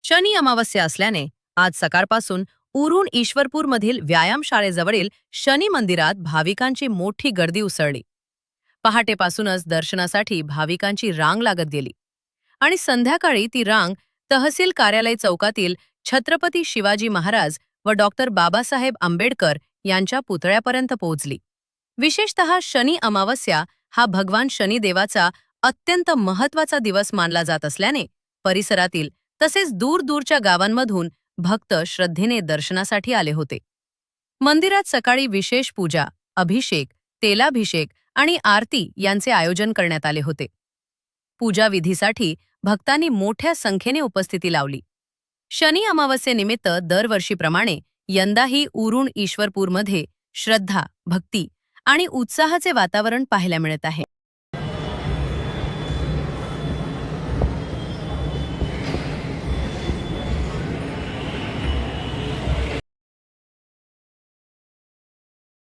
शनी अमावस्या असल्याने आज सकाळपासून उरुण ईश्वरपूरमधील व्यायामशाळेजवळील शनी मंदिरात भाविकांची मोठी गर्दी उसळली. पहाटेपासूनच दर्शनासाठी भाविकांची रांग लागत गेली आणि संध्याकाळी ती रांग तहसील कार्यालय चौकातील छत्रपती शिवाजी महाराज व डॉक्टर बाबासाहेब आंबेडकर यांच्या पुतळ्यापर्यंत पोहोचली. विशेषतः शनी अमावस्या हा भगवान शनिदेवाचा अत्यंत महत्त्वाचा दिवस मानला जात असल्याने परिसरातील तसेच दूरदूरच्या गावांमधून भक्त श्रद्धेने दर्शनासाठी आले होते. मंदिरात सकाळी विशेष पूजा, अभिषेक, तेलाभिषेक आणि आरती यांचे आयोजन करण्यात आले होते. पूजा विधीसाठी भक्तांनी मोठ्या संख्येने उपस्थिती लावली. शनी अमावस्येनिमित्त दरवर्षीप्रमाणे यंदाही उरुण ईश्वरपूरमध्ये श्रद्धा, भक्ती आणि उत्साहाचे वातावरण पाहायला मिळत आहे.